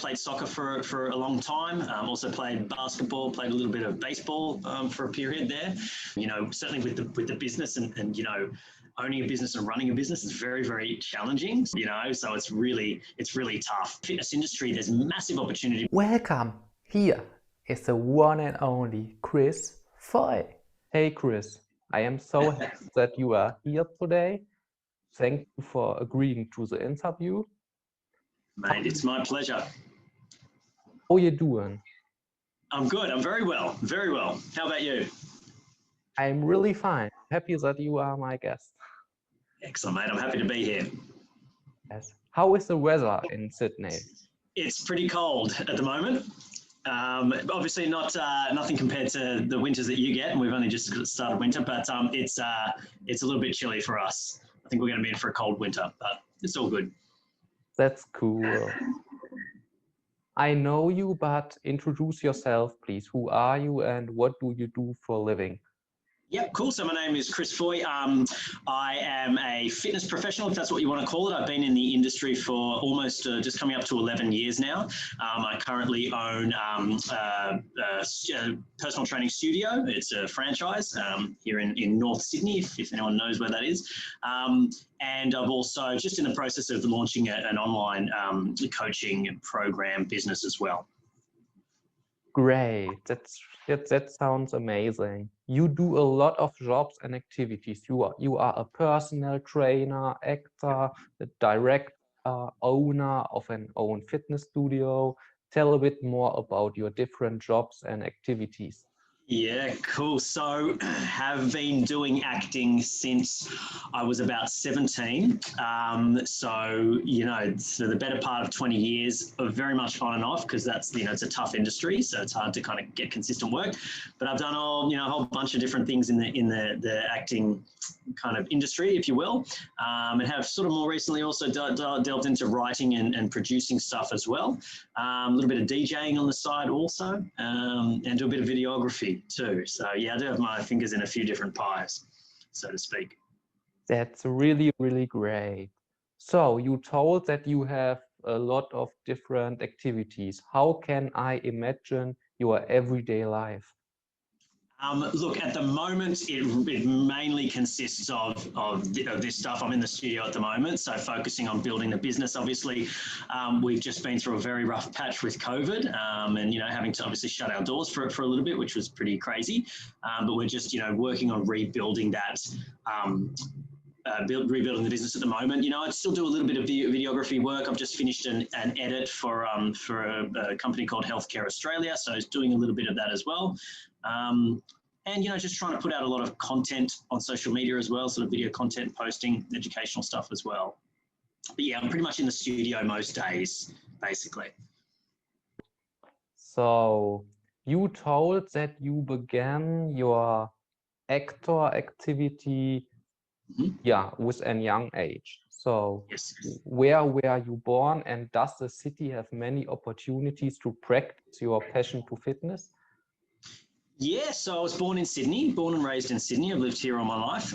played soccer for a long time. Also played basketball, played a little bit of baseball for a period there. Certainly with the business and owning a business and running a business is very, very challenging. So it's really tough. Fitness industry, there's massive opportunity. Welcome. Here is the one and only Chris Foy. Hey Chris, I am so happy that you are here today. Thank you for agreeing to the interview. Mate, it's my pleasure. How are you doing? I'm good. I'm very well. Very well. How about you? I'm really fine. Happy that you are my guest. Excellent, mate. I'm happy to be here. Yes. How is the weather in Sydney? It's pretty cold at the moment. Obviously not nothing compared to the winters that you get, and we've only just started winter, but it's a little bit chilly for us. I think we're going to be in for a cold winter, but it's all good. That's cool. I know you, but introduce yourself, please. Who are you and what do you do for a living? Yep, cool. So my name is Chris Foy. I am a fitness professional, if that's what you want to call it. I've been in the industry for almost just coming up to 11 years now. I currently own a personal training studio. It's a franchise here in North Sydney, if anyone knows where that is. And I've also just in the process of launching an online coaching program business as well. Great. That sounds amazing. You do a lot of jobs and activities. You are a personal trainer, actor, the director, owner of an own fitness studio. Tell a bit more about your different jobs and activities. Yeah, cool. So have been doing acting since I was about 17. So the better part of 20 years of very much on and off, because that's, it's a tough industry. So it's hard to kind of get consistent work, but I've done a whole bunch of different things in the acting kind of industry, if you will, and have sort of more recently also delved into writing and producing stuff as well. A little bit of DJing on the side also, and do a bit of videography too. So yeah, I do have my fingers in a few different pies, so to speak. That's really, really great. So you told that you have a lot of different activities. How can I imagine your everyday life? Look, at the moment, it mainly consists of this stuff. I'm in the studio at the moment, so focusing on building the business. Obviously, we've just been through a very rough patch with COVID, and having to obviously shut our doors for a little bit, which was pretty crazy. But we're just working on rebuilding that. Rebuilding the business at the moment. I still do a little bit of videography work. I've just finished an edit for a company called Healthcare Australia, so I was doing a little bit of that as well. And just trying to put out a lot of content on social media as well, sort of video content, posting, educational stuff as well. But yeah, I'm pretty much in the studio most days, basically. So you told that you began your actor activity with a young age. So yes. Where were you born, and does the city have many opportunities to practice your passion to fitness? Yeah, so I was born and raised in Sydney. I've lived here all my life.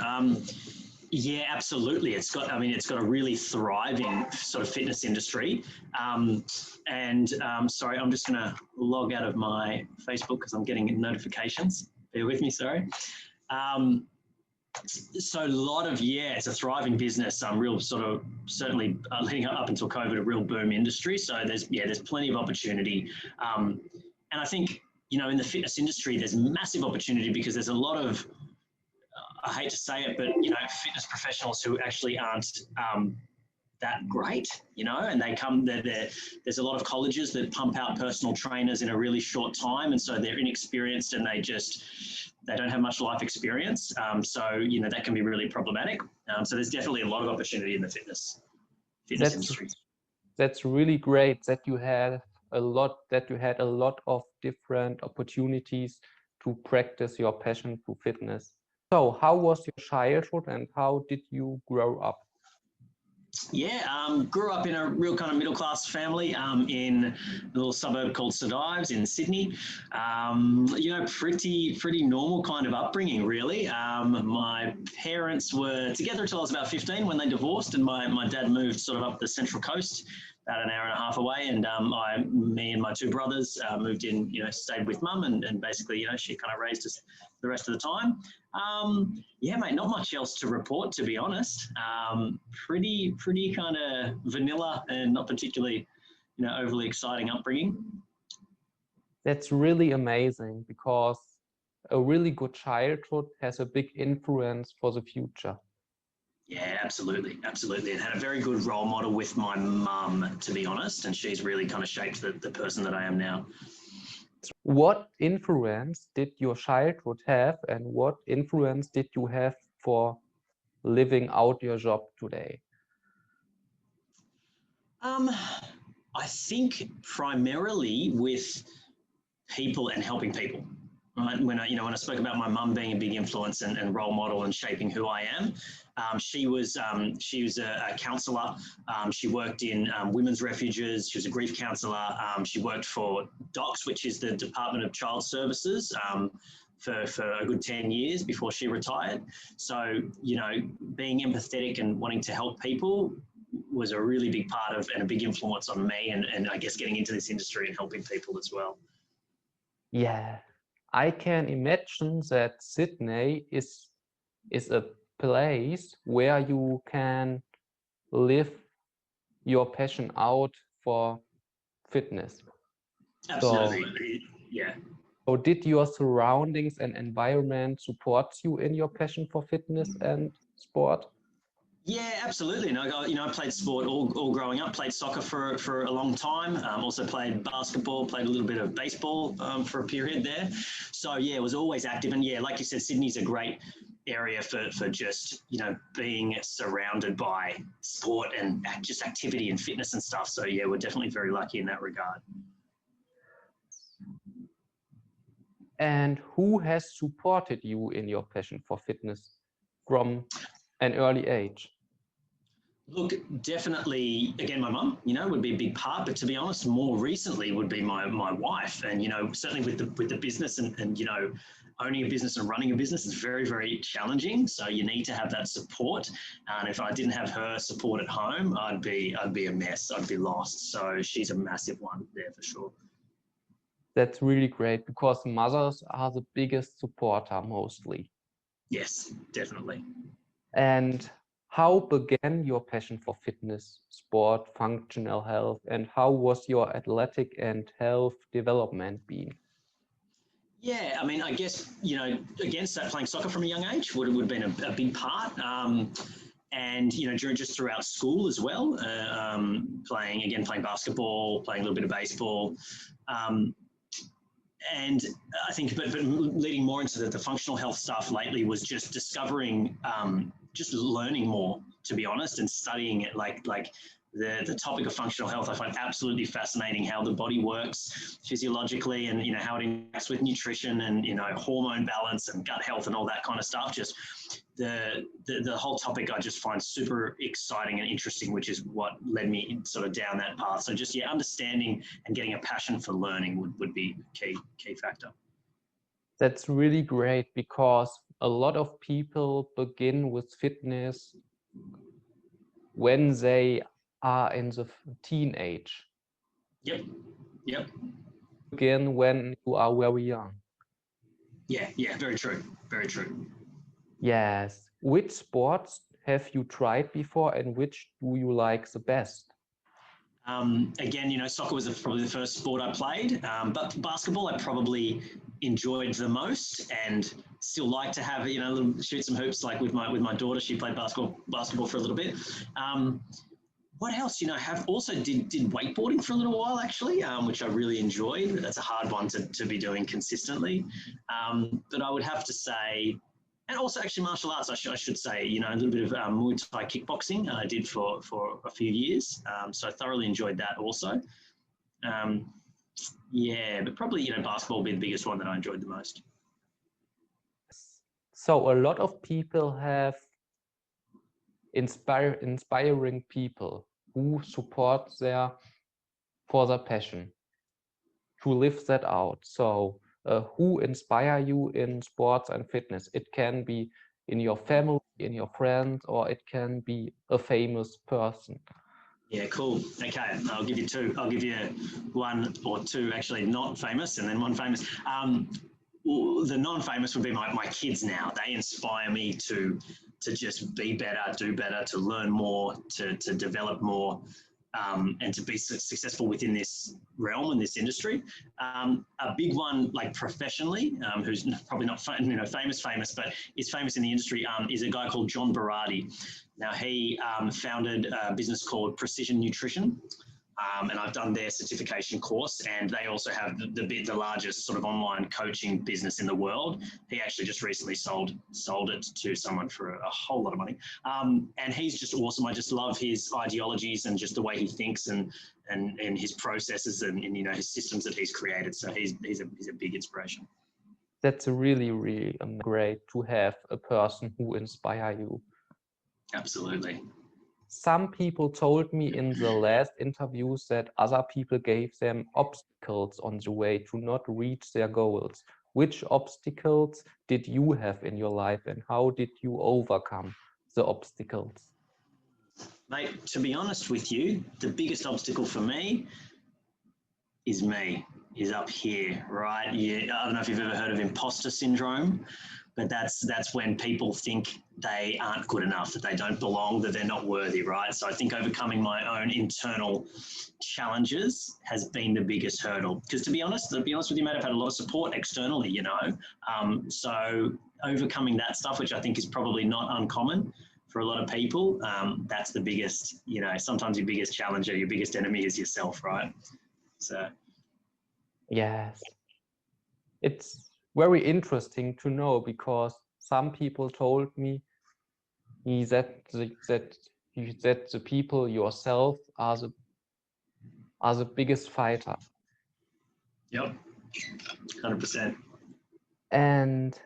Yeah, absolutely. It's got a really thriving sort of fitness industry. Sorry, I'm just going to log out of my Facebook because I'm getting notifications. Bear with me, sorry. So a lot of, it's a thriving business. Real sort of certainly leading up until COVID, a real boom industry. So there's plenty of opportunity. And I think, in the fitness industry, there's massive opportunity because there's a lot of, I hate to say it, but, fitness professionals who actually aren't that great, and there's a lot of colleges that pump out personal trainers in a really short time. And so they're inexperienced and they don't have much life experience. So, that can be really problematic. So there's definitely a lot of opportunity in the fitness industry. That's really great that you had a lot of different opportunities to practice your passion to fitness. So how was your childhood and how did you grow up? Yeah, grew up in a real kind of middle-class family in a little suburb called St Ives in Sydney. Pretty normal kind of upbringing, really. My parents were together until I was about 15 when they divorced, and my dad moved sort of up the Central Coast about an hour and a half away, and me and my two brothers moved in, stayed with mum, and basically, she kind of raised us the rest of the time. Yeah, mate, not much else to report, to be honest. Pretty kind of vanilla and not particularly, overly exciting upbringing. That's really amazing, because a really good childhood has a big influence for the future. Yeah, absolutely. And had a very good role model with my mum, to be honest, and she's really kind of shaped the person that I am now. What influence did your childhood have, and what influence did you have for living out your job today? I think primarily with people and helping people. Right? When I spoke about my mum being a big influence and role model and shaping who I am, she was a counsellor. She worked in women's refuges. She was a grief counsellor. She worked for DOCS, which is the Department of Child Services, for a good 10 years before she retired. So, being empathetic and wanting to help people was a really big part of and a big influence on me, and I guess getting into this industry and helping people as well. Yeah, I can imagine that Sydney is a place where you can live your passion out for fitness. Absolutely. Yeah. So did your surroundings and environment support you in your passion for fitness and sport? Yeah, absolutely. And I played sport all growing up. Played soccer for a long time. Also played basketball. Played a little bit of baseball for a period there. So yeah, was always active. And yeah, like you said, Sydney's a great area for just being surrounded by sport and just activity and fitness and stuff. So yeah, we're definitely very lucky in that regard. And who has supported you in your passion for fitness from an early age? Look, definitely, again, my mum, would be a big part, but to be honest, more recently would be my wife. And, certainly with the business and owning a business and running a business is very, very challenging. So you need to have that support. And if I didn't have her support at home, I'd be a mess. I'd be lost. So she's a massive one there for sure. That's really great, because mothers are the biggest supporter mostly. Yes, definitely. And how began your passion for fitness, sport, functional health, and how was your athletic and health development been? Yeah, I mean, I guess, again, playing soccer from a young age would have been a big part. And, just throughout school as well, playing basketball, playing a little bit of baseball. And I think, but leading more into the functional health stuff lately was just discovering, just learning more, to be honest, and studying it like the topic of functional health. I find absolutely fascinating how the body works physiologically, and how it interacts with nutrition and hormone balance and gut health and all that kind of stuff. Just the whole topic I just find super exciting and interesting, which is what led me sort of down that path. So just understanding and getting a passion for learning would be a key factor. That's really great, because a lot of people begin with fitness when they are in the teenage. Yep. Begin when you are very young. Yeah, very true. Very true. Yes. Which sports have you tried before, and which do you like the best? Again, soccer was probably the first sport I played, but basketball I probably enjoyed the most, and still like to have shoot some hoops. Like with my daughter, she played basketball for a little bit. What else? Have also did wakeboarding for a little while actually, which I really enjoyed. That's a hard one to be doing consistently, but I would have to say. And also actually martial arts, I should say, a little bit of Muay Thai kickboxing I did for a few years. So I thoroughly enjoyed that also. Yeah, but probably, basketball would be the biggest one that I enjoyed the most. So a lot of people have inspiring people who support for their passion to live that out. So who inspire you in sports and fitness? It can be in your family, in your friends, or it can be a famous person. Yeah, cool. Okay, I'll give you two. I'll give you one or two actually not famous and then one famous. The non-famous would be my kids now. They inspire me to just be better, do better, to learn more, to develop more, and to be successful within this realm and this industry. A big one, like professionally, who's probably not famous, but is famous in the industry, is a guy called John Berardi. Now he founded a business called Precision Nutrition. And I've done their certification course, and they also have the largest sort of online coaching business in the world. He actually just recently sold it to someone for a whole lot of money, and he's just awesome. I just love his ideologies and just the way he thinks and his processes and his systems that he's created. So he's a big inspiration. That's really, really great to have a person who inspire you. Absolutely. Some people told me in the last interviews that other people gave them obstacles on the way to not reach their goals. Which obstacles did you have in your life, and how did you overcome the obstacles? Mate, to be honest with you, the biggest obstacle for me is up here, right? I don't know if you've ever heard of imposter syndrome, but that's when people think they aren't good enough, that they don't belong, that they're not worthy, right? So I think overcoming my own internal challenges has been the biggest hurdle. Because to be honest with you, mate, I've had a lot of support externally, so overcoming that stuff, which I think is probably not uncommon for a lot of people, that's the biggest, sometimes your biggest challenger, your biggest enemy is yourself, right? So. Yes. It's very interesting to know, because some people told me that the people yourself are the biggest fighter. Yep, 100%. And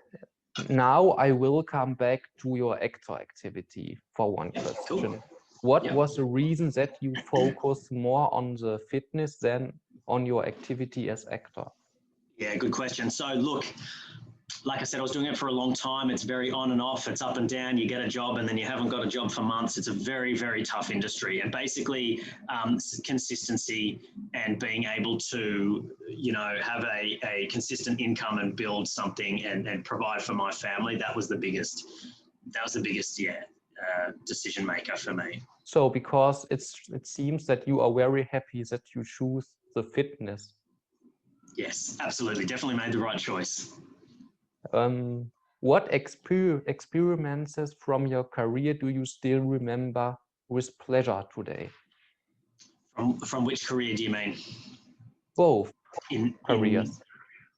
now I will come back to your actor activity for one question. Cool. What was the reason that you focus more on the fitness than on your activity as actor? Yeah, good question. So look, like I said, I was doing it for a long time. It's very on and off. It's up and down. You get a job and then you haven't got a job for months. It's a very, very tough industry. And basically, consistency and being able to, have a consistent income and build something and provide for my family, that was the biggest, decision maker for me. So because it seems that you are very happy that you choose the fitness. Yes, absolutely. Definitely made the right choice. What experiments from your career do you still remember with pleasure today? From which career do you mean? Both careers.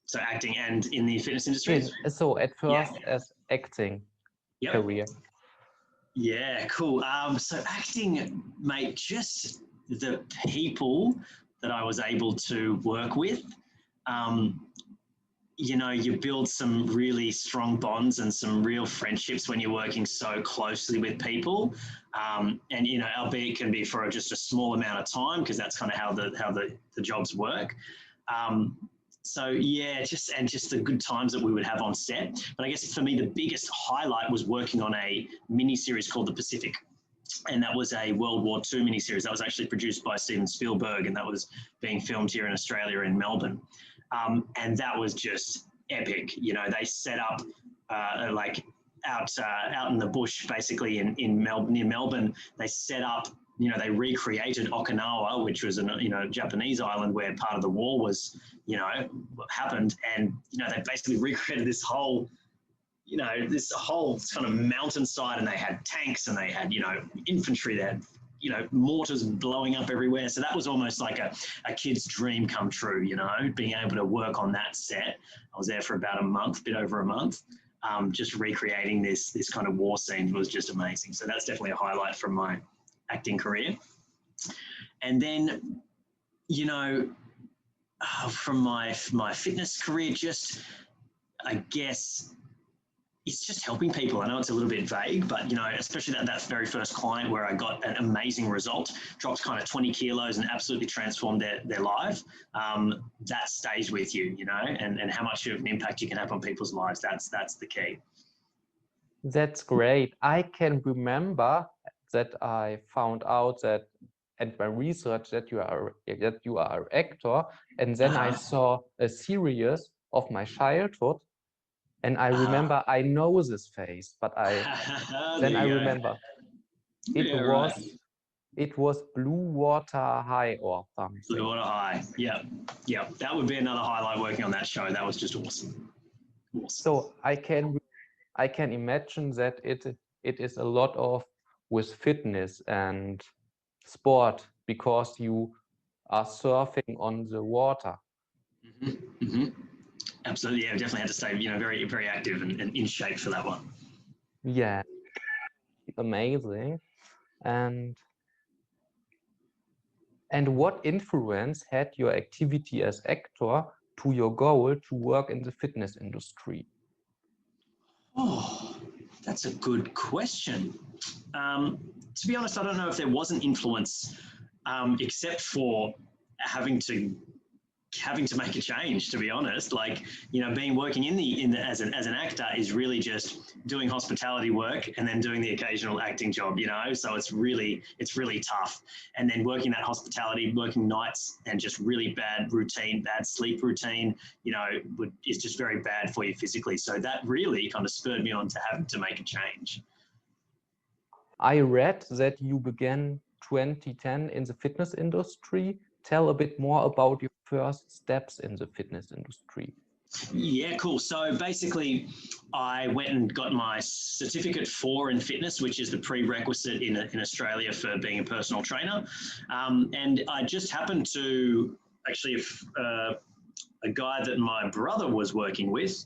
So acting and in the fitness industry? So at first, as acting career. Yeah, cool. So acting, mate, just the people that I was able to work with, you build some really strong bonds and some real friendships when you're working so closely with people. And, albeit it can be for just a small amount of time, because that's kind of how the jobs work. So yeah, just the good times that we would have on set. But I guess for me, the biggest highlight was working on a mini series called The Pacific. And that was a World War II miniseries that was actually produced by Steven Spielberg, and that was being filmed here in Australia in Melbourne. And that was just epic. They set up out in the bush, basically near Melbourne. They set up, they recreated Okinawa, which was a Japanese island where part of the war was, happened. And, they basically recreated this whole kind of mountainside, and they had tanks and they had, infantry, they had, mortars blowing up everywhere. So that was almost like a kid's dream come true, being able to work on that set. I was there for about a bit over a month. Just recreating this kind of war scene was just amazing. So that's definitely a highlight from my acting career. And then, from my fitness career, just, I guess, it's just helping people. I know it's a little bit vague, but, especially that very first client where I got an amazing result, dropped kind of 20 kilos and absolutely transformed their life. That stays with you, and how much of an impact you can have on people's lives. That's the key. That's great. I can remember that I found out that and my research that you are an actor, and then I saw a series of my childhood, and I remember I know this face, but I remember it was Blue Water High or something. Blue Water High. Yeah. Yeah. That would be another highlight working on that show. That was just awesome. So I can imagine that it is a lot of with fitness and sport, because you are surfing on the water. Mm-hmm. Mm-hmm. Absolutely. Yeah, we definitely had to stay, very, very active and in shape for that one. Yeah. Amazing. And what influence had your activity as actor to your goal to work in the fitness industry? Oh, that's a good question. To be honest, I don't know if there was an influence, except for having to make a change. To be honest, like being working as an actor is really just doing hospitality work and then doing the occasional acting job. So it's really tough. And then working that hospitality, working nights, and just really bad sleep routine, is just very bad for you physically. So that really kind of spurred me on to having to make a change. I read that you began 2010 in the fitness industry. Tell a bit more about your first steps in the fitness industry. Yeah, cool. So basically, I went and got my certificate 4 in fitness, which is the prerequisite in Australia for being a personal trainer. And I just happened to actually, a guy that my brother was working with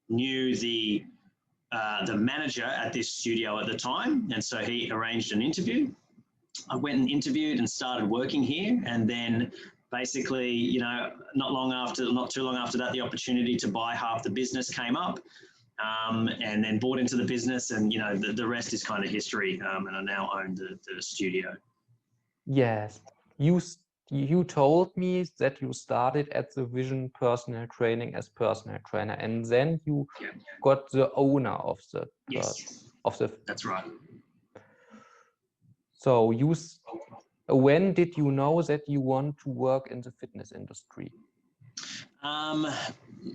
knew the manager at this studio at the time, and so he arranged an interview. I went and interviewed and started working here, and then basically, not too long after that, the opportunity to buy half the business came up, and then bought into the business, and the rest is kind of history. And I now own the studio. Yes, you told me that you started at the Vision Personal Training as personal trainer, and then you got the owner of the That's right. So when did you know that you want to work in the fitness industry?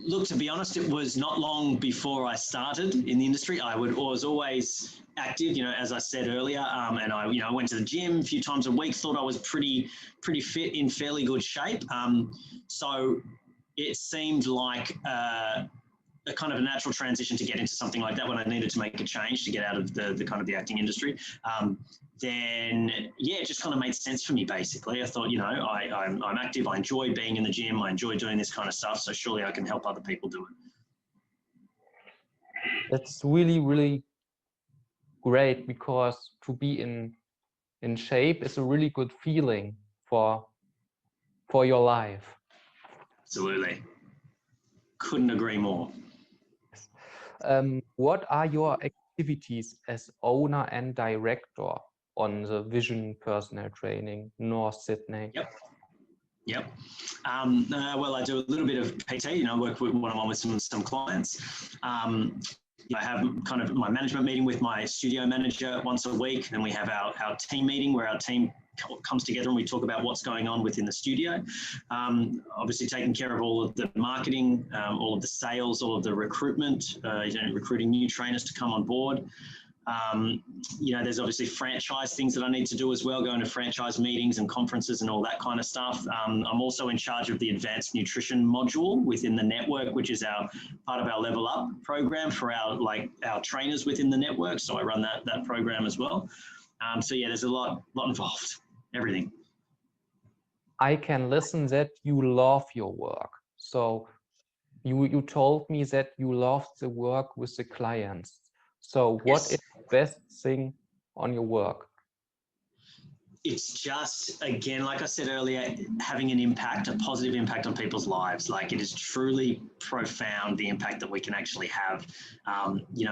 Look, to be honest, it was not long before I started in the industry. I was always active, as I said earlier, and I went to the gym a few times a week. Thought I was pretty fit, in fairly good shape. So it seemed like a kind of a natural transition to get into something like that when I needed to make a change to get out of the kind of the acting industry. Then it just kind of made sense for me. Basically, I thought, I'm active. I enjoy being in the gym. I enjoy doing this kind of stuff. So surely I can help other people do it. That's really, really great, because to be in shape is a really good feeling for your life. Absolutely. Couldn't agree more. What are your activities as owner and director on the Vision Personal Training North Sydney? Yep. Well, I do a little bit of PT, work one-on-one with some clients. I have kind of my management meeting with my studio manager once a week. Then we have our team meeting where our team comes together and we talk about what's going on within the studio. Obviously taking care of all of the marketing, all of the sales, all of the recruitment, recruiting new trainers to come on board. There's obviously franchise things that I need to do as well, going to franchise meetings and conferences and all that kind of stuff. I'm also in charge of the advanced nutrition module within the network, which is part of our Level Up program for our trainers within the network. So I run that program as well. There's a lot involved, everything. I can listen that you love your work. So you told me that you love the work with the clients. So what is the best thing on your work? It's just, again, like I said earlier, having an impact, a positive impact on people's lives. Like, it is truly profound, the impact that we can actually have.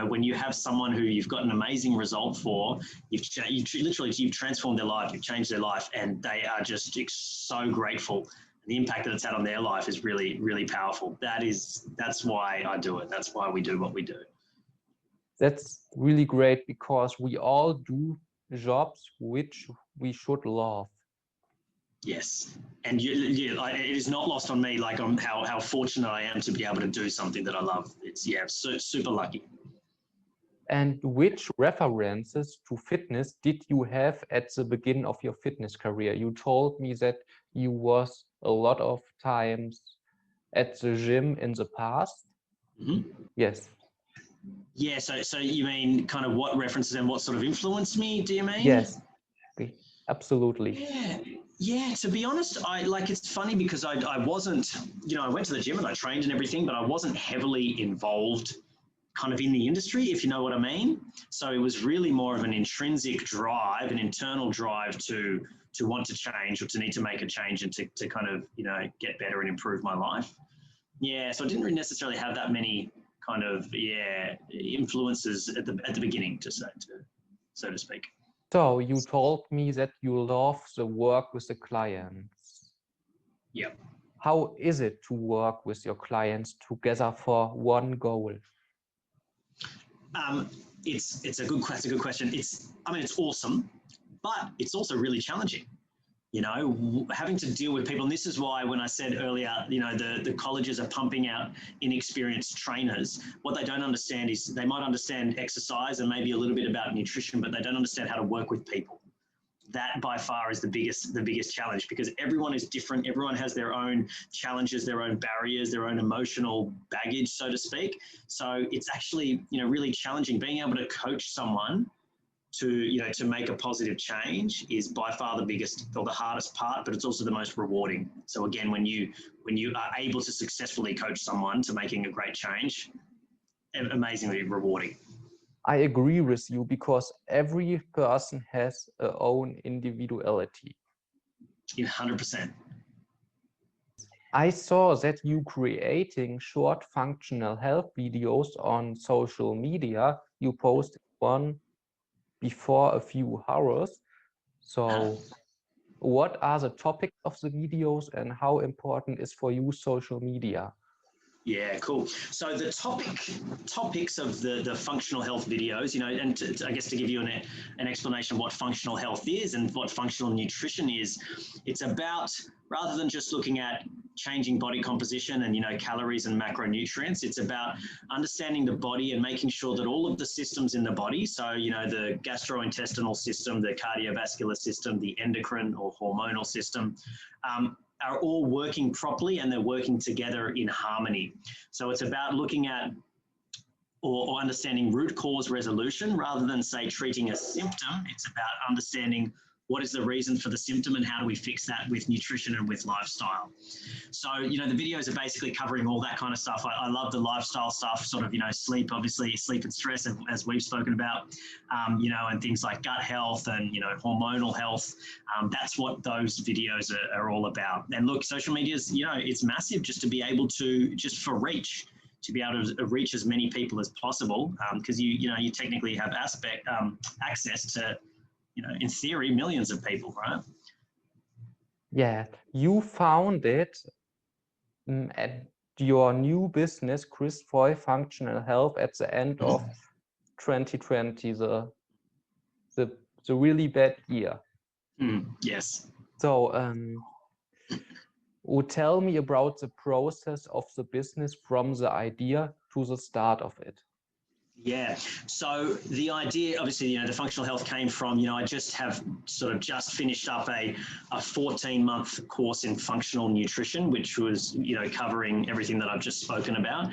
When you have someone who you've got an amazing result for, you've transformed their life, you've changed their life, and they are just so grateful. The impact that it's had on their life is really, really powerful. That's why I do it. That's why we do what we do. That's really great, because we all do jobs which we should love. Yes. And it is not lost on me, like how fortunate I am to be able to do something that I love. It's, yeah, super lucky. And which references to fitness did you have at the beginning of your fitness career? You told me that you was a lot of times at the gym in the past. Mm-hmm. Yes. Yeah, so you mean kind of what references and what sort of influenced me, do you mean? Yes, absolutely. Yeah, to be honest, it's funny because I wasn't, I went to the gym and I trained and everything, but I wasn't heavily involved kind of in the industry, if you know what I mean. So it was really more of an intrinsic drive, an internal drive to want to change or to need to make a change and to kind of, get better and improve my life. Yeah, so I didn't really necessarily have that many kind of, influences at the beginning, so to speak. So you told me that you love the work with the clients. Yeah. How is it to work with your clients together for one goal? It's a good question. It's awesome, but it's also really challenging. Having to deal with people. And this is why when I said earlier, the colleges are pumping out inexperienced trainers. What they don't understand is they might understand exercise and maybe a little bit about nutrition, but they don't understand how to work with people. That by far is the biggest challenge, because everyone is different. Everyone has their own challenges, their own barriers, their own emotional baggage, so to speak. So it's actually, really challenging. Being able to coach someone to make a positive change is by far the biggest or the hardest part, but it's also the most rewarding. So again, when you are able to successfully coach someone to making a great change, amazingly rewarding. I agree with you, because every person has their own individuality. 100%. I saw that you creating short functional health videos on social media. You posted one before a few hours. So what are the topics of the videos and how important is for you social media? Yeah, cool. So the topics of the functional health videos, and I guess to give you an explanation of what functional health is and what functional nutrition is, it's about, rather than just looking at changing body composition and, calories and macronutrients, it's about understanding the body and making sure that all of the systems in the body, so, the gastrointestinal system, the cardiovascular system, the endocrine or hormonal system, are all working properly and they're working together in harmony. So it's about looking at or understanding root cause resolution rather than, say, treating a symptom. It's about understanding what is the reason for the symptom and how do we fix that with nutrition and with lifestyle. So, the videos are basically covering all that kind of stuff. I love the lifestyle stuff, sort of, sleep, obviously, sleep and stress, as we've spoken about, and things like gut health and, hormonal health. That's what those videos are all about. And look, social media is, it's massive just to be able to, just for reach, to be able to reach as many people as possible, because you technically have access to, in theory, millions of people, right? Yeah, you founded at your new business, Chris Foy Functional Health, at the end of 2020, the really bad year. Yes. So, tell me about the process of the business from the idea to the start of it. Yeah. So the idea, obviously, the functional health came from, I just finished up a 14-month course in functional nutrition, which was, covering everything that I've just spoken about,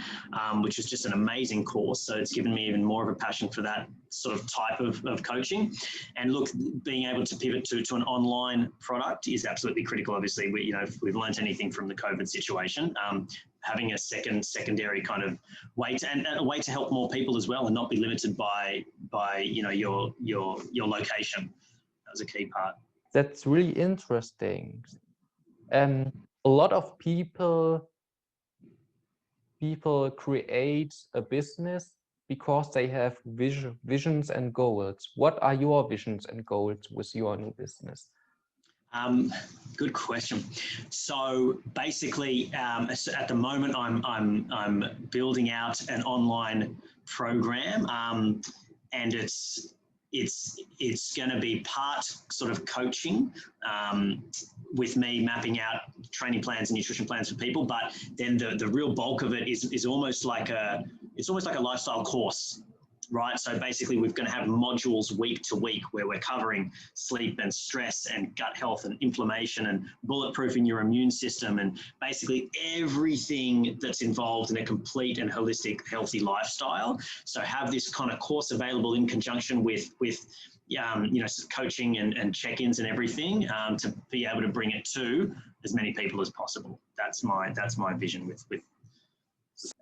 which is just an amazing course. So it's given me even more of a passion for that sort of type of coaching. And look, being able to pivot to an online product is absolutely critical. Obviously, if we've learned anything from the COVID situation, having a secondary kind of way and a way to help more people as well and not be limited by your location. That was a key part. That's really interesting. A lot of people create a business because they have visions and goals. What are your visions and goals with your new business? Good question. So basically, at the moment, I'm building out an online program, and it's going to be part sort of coaching, with me mapping out training plans and nutrition plans for people, but then the real bulk of it is almost like a lifestyle course, right? So basically we're going to have modules week to week where we're covering sleep and stress and gut health and inflammation and bulletproofing your immune system and basically everything that's involved in a complete and holistic healthy lifestyle. So have this kind of course available in conjunction with coaching and check-ins and everything to be able to bring it to as many people as possible. That's my vision with.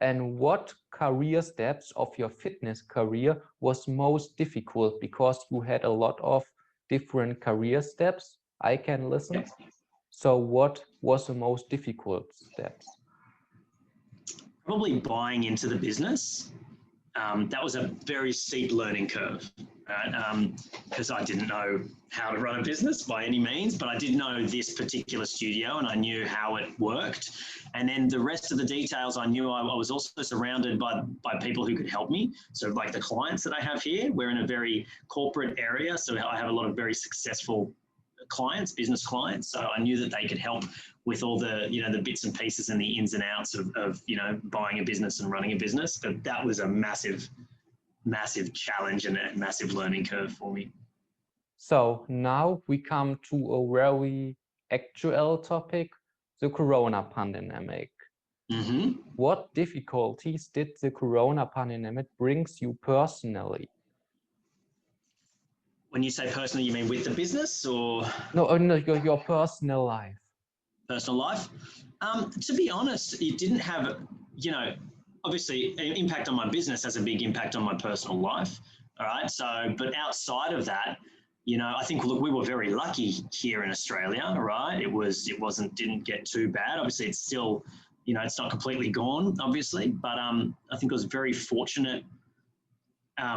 And what career steps of your fitness career was most difficult, because you had a lot of different career steps I can listen. Yep. So what was the most difficult steps? Probably buying into the business. That was a very steep learning curve, right? Because I didn't know how to run a business by any means, but I did know this particular studio and I knew how it worked. And then the rest of the details, I knew I was also surrounded by people who could help me. So like the clients that I have here, we're in a very corporate area. So I have a lot of very successful clients, business clients. So I knew that they could help with all the, the bits and pieces and the ins and outs of buying a business and running a business. But that was a massive challenge and a massive learning curve for me. So now we come to a very actual topic, the Corona pandemic. Mm-hmm. What difficulties did the Corona pandemic brings you personally? When you say personally, you mean with the business or? No, your personal life. Personal life. To be honest, it didn't have, obviously an impact on my business has a big impact on my personal life. All right. So, but outside of that, I think, look, we were very lucky here in Australia, right? Didn't get too bad. Obviously it's still, it's not completely gone, obviously, but I think I was very fortunate. I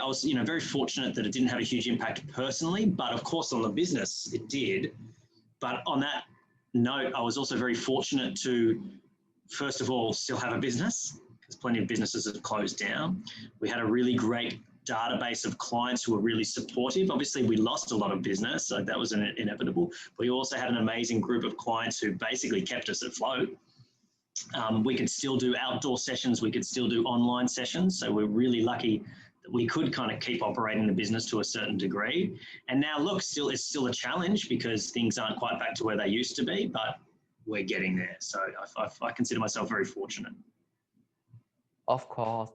was, very fortunate that it didn't have a huge impact personally, but of course on the business it did. But on that note, I was also very fortunate to, first of all, still have a business, because plenty of businesses have closed down. We had a really great database of clients who were really supportive. Obviously, we lost a lot of business, so that was inevitable. We also had an amazing group of clients who basically kept us afloat. We could still do outdoor sessions. We could still do online sessions. So we're really lucky that we could kind of keep operating the business to a certain degree. And now, look, it's still a challenge because things aren't quite back to where they used to be, but we're getting there. So I consider myself very fortunate. Of course,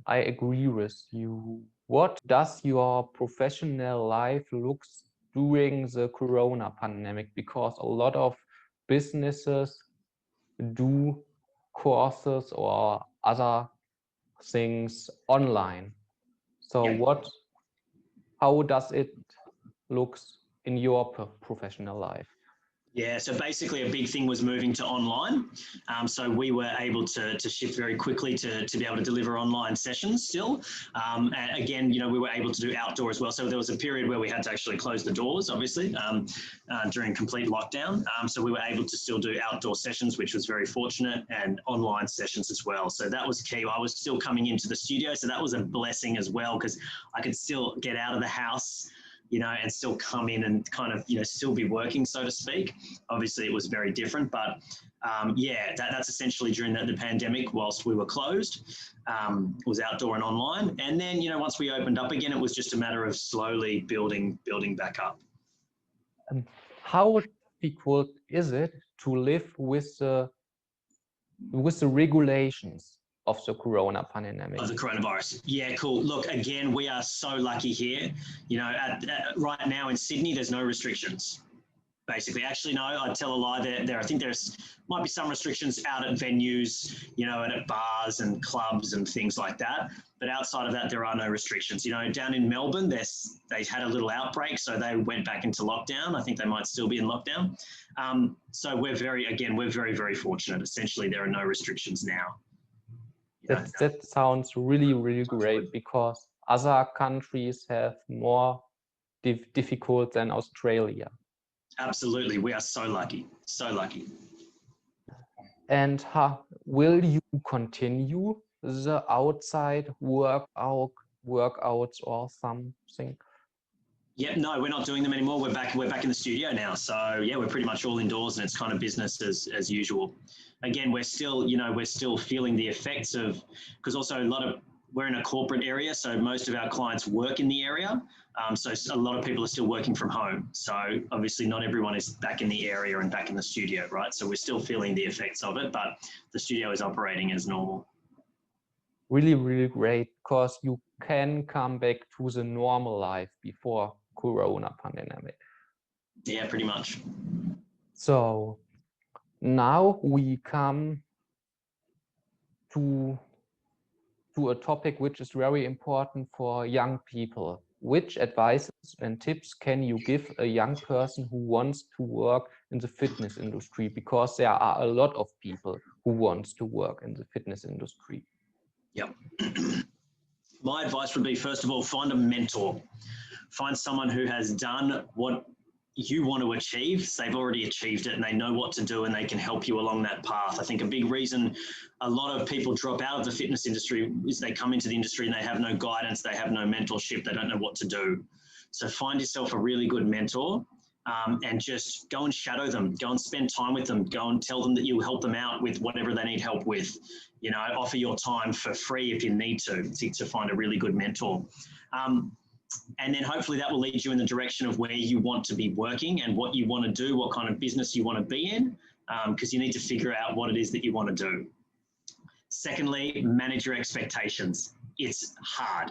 I agree with you. What does your professional life looks during the Corona pandemic? Because a lot of businesses do courses or other things online. So Yeah. how does it looks in your professional life? Yeah, so basically a big thing was moving to online. So we were able to shift very quickly to be able to deliver online sessions still. And again, we were able to do outdoor as well. So there was a period where we had to actually close the doors, obviously, during complete lockdown. So we were able to still do outdoor sessions, which was very fortunate, and online sessions as well. So that was key. I was still coming into the studio. So that was a blessing as well, because I could still get out of the house, and still come in and kind of, still be working, so to speak. Obviously, it was very different, but that's essentially during the pandemic whilst we were closed. It was outdoor and online. And then, once we opened up again, it was just a matter of slowly building back up. How difficult is it to live with the regulations of the Corona pandemic? Of the coronavirus. Yeah, cool. Look, again, we are so lucky here. Right now in Sydney, there's no restrictions. Basically, actually, no, I'd tell a lie there. I think might be some restrictions out at venues, and at bars and clubs and things like that. But outside of that, there are no restrictions. Down in Melbourne, they had a little outbreak, so they went back into lockdown. I think they might still be in lockdown. So we're very, very fortunate. Essentially, there are no restrictions now. That sounds really, really great, because other countries have more difficult than Australia. Absolutely. We are so lucky. So lucky. And will you continue the outside workouts or something? Yep, no, we're not doing them anymore. We're back in the studio now. So yeah, we're pretty much all indoors, and it's kind of business as usual. Again, we're still feeling the effects of, because also we're in a corporate area, so most of our clients work in the area. So a lot of people are still working from home. So obviously not everyone is back in the area and back in the studio, right? So we're still feeling the effects of it, but the studio is operating as normal. Really, really great, because you can come back to the normal life before Corona pandemic. Yeah, pretty much. So now we come to a topic which is very important for young people. Which advices and tips can you give a young person who wants to work in the fitness industry? Because there are a lot of people who wants to work in the fitness industry. Yep. My advice would be, first of all, find a mentor. Find someone who has done what you want to achieve. So they've already achieved it and they know what to do and they can help you along that path. I think a big reason a lot of people drop out of the fitness industry is they come into the industry and they have no guidance, they have no mentorship, they don't know what to do. So find yourself a really good mentor, and just go and shadow them, go and spend time with them, go and tell them that you'll help them out with whatever they need help with. You know, offer your time for free if you need to find a really good mentor. And then hopefully that will lead you in the direction of where you want to be working and what you want to do, what kind of business you want to be in, because you need to figure out what it is that you want to do. Secondly, manage your expectations. It's hard.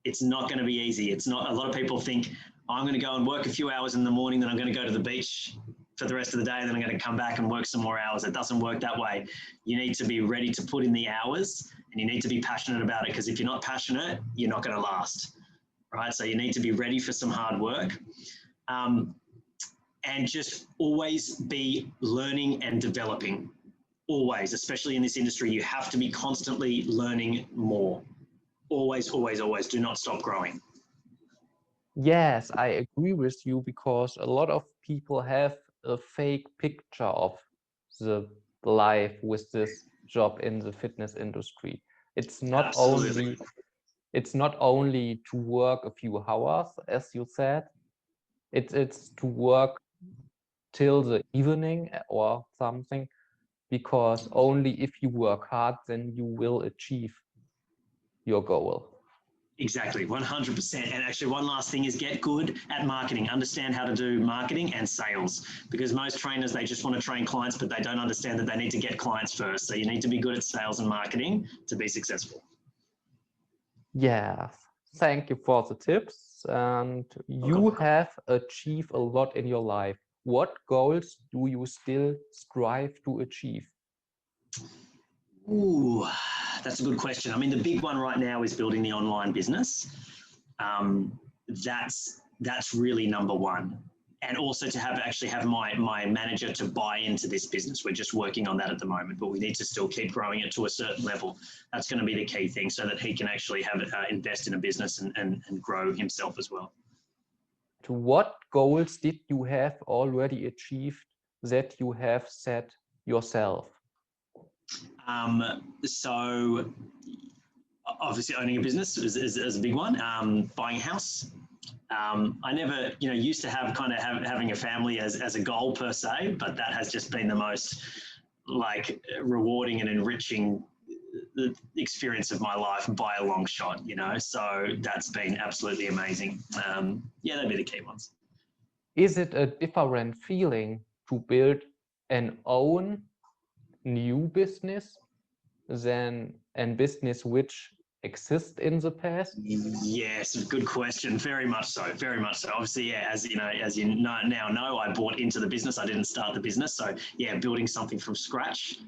It's not going to be easy. It's not. A lot of people think, I'm going to go and work a few hours in the morning, then I'm going to go to the beach for the rest of the day, and then I'm going to come back and work some more hours. It doesn't work that way. You need to be ready to put in the hours, and you need to be passionate about it, because if you're not passionate, you're not going to last. Right? So you need to be ready for some hard work, and just always be learning and developing. Always, especially in this industry, you have to be constantly learning more. Always, always, always. Do not stop growing. Yes, I agree with you, because a lot of people have a fake picture of the life with this job in the fitness industry. It's not Absolutely. only to work a few hours, as you said. It's to work till the evening or something, because only if you work hard, then you will achieve your goal. Exactly, 100%. And actually, one last thing is get good at marketing. Understand how to do marketing and sales, because most trainers, they just want to train clients, but they don't understand that they need to get clients first. So you need to be good at sales and marketing to be successful. Yes, thank you for the tips. And you have achieved a lot in your life. What goals do you still strive to achieve? Ooh, that's a good question. I mean, the big one right now is building the online business. That's really number one. And also to actually have my manager to buy into this business. We're just working on that at the moment, but we need to still keep growing it to a certain level. That's going to be the key thing, so that he can actually have it, invest in a business and grow himself as well. To what goals did you have already achieved that you have set yourself? So obviously owning a business is a big one. Buying a house. I never, used to have having a family as a goal per se, but that has just been the most rewarding and enriching experience of my life by a long shot, so that's been absolutely amazing. Yeah, that'd be the key ones. Is it a different feeling to build an own new business than a business which exists in the past? Yes, good question. Very much so. Very much so. Obviously, yeah, as you now know, I bought into the business. I didn't start the business. So yeah, building something from scratch,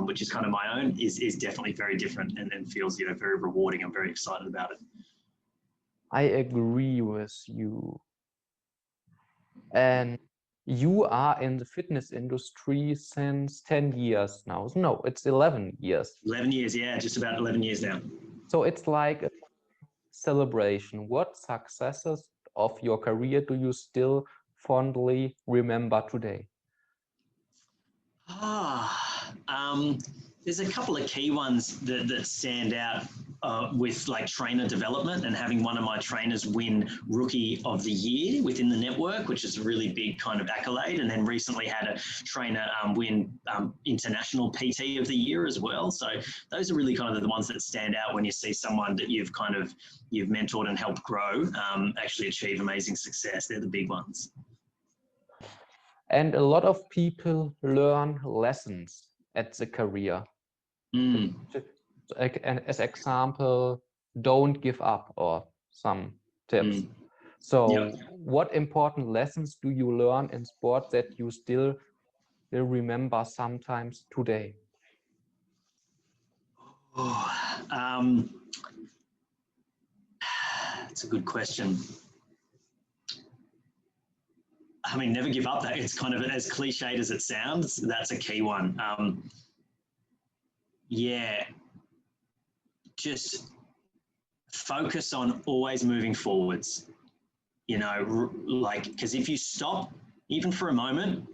which is kind of my own, is definitely very different and feels, very rewarding. I'm very excited about it. I agree with you. And you are in the fitness industry since 10 years now. No, it's 11 years. 11 years, yeah, just about 11 years now. So it's like a celebration. What successes of your career do you still fondly remember today? There's a couple of key ones that stand out. with like trainer development and having one of my trainers win Rookie of the Year within the network, which is a really big kind of accolade. And then recently had a trainer win International PT of the Year as well. So those are really kind of the ones that stand out when you see someone that you've mentored and helped grow actually achieve amazing success. They're the big ones. And a lot of people learn lessons at the career. And as example, don't give up, or some tips. So what important lessons do you learn in sport that you still remember sometimes today? That's a good question. I mean, never give up. That it's kind of as cliched as it sounds. That's a key one. Just focus on always moving forwards. You know, because if you stop, even for a moment,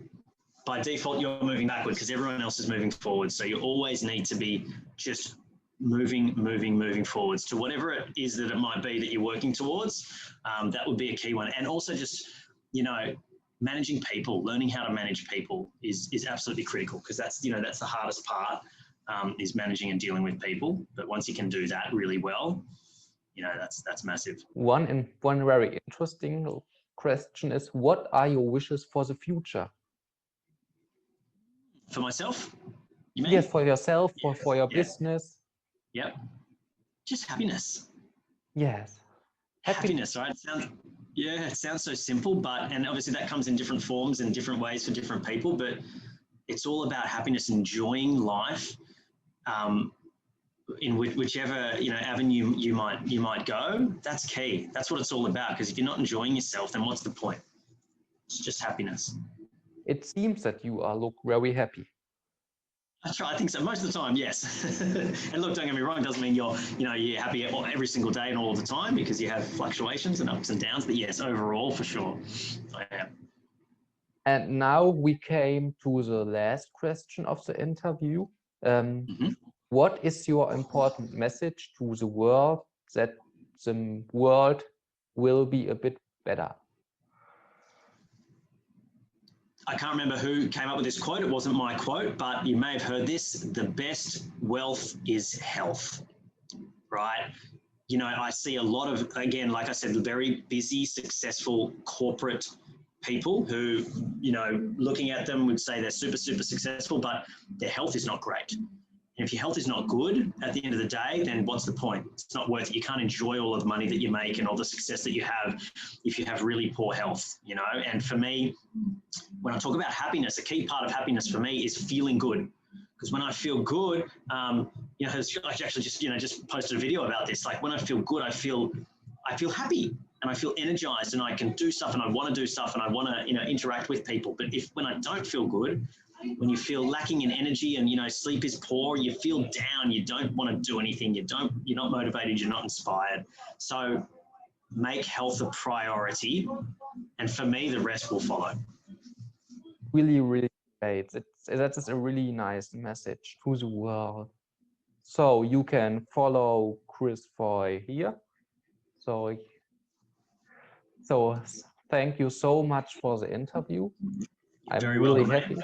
by default, you're moving backwards because everyone else is moving forward. So you always need to be just moving forwards to whatever it is that it might be that you're working towards. That would be a key one. And also just, managing people, learning how to manage people is absolutely critical, because that's the hardest part, is managing and dealing with people. But once you can do that really well, that's massive. One very interesting question is, what are your wishes for the future? For myself, you mean? Yes, for yourself, for your business. Yep. Just happiness. Yes. Happiness, right? It sounds so simple, and obviously that comes in different forms and different ways for different people, but it's all about happiness, enjoying life, in whichever avenue you might go. That's key. That's what it's all about, because if you're not enjoying yourself, then what's the point? It's just happiness. It seems that you look very happy. I think so. Most of the time, yes. And look, don't get me wrong, it doesn't mean you're happy every single day and all the time, because you have fluctuations and ups and downs. But yes, overall, for sure, I am. And now we came to the last question of the interview. What is your important message to the world, that the world will be a bit better? I can't remember who came up with this quote. It wasn't my quote, but you may have heard this. The best wealth is health, right? I see a lot of, again, like I said, very busy, successful corporate people who, looking at them would say they're super, super successful, but their health is not great. And if your health is not good at the end of the day, then what's the point? It's not worth it. You can't enjoy all of the money that you make and all the success that you have if you have really poor health, And for me, when I talk about happiness, a key part of happiness for me is feeling good. Because when I feel good, I actually just posted a video about this. Like when I feel good, I feel happy and I feel energized, and I can do stuff, and I want to do stuff, and I want to, interact with people. But when I don't feel good, when you feel lacking in energy and, sleep is poor, you feel down, you don't want to do anything, you're not motivated, you're not inspired. So make health a priority, and for me, the rest will follow. Really, really great. That is a really nice message to the world. So you can follow Chris Foy here. So thank you so much for the interview. I'm really happy.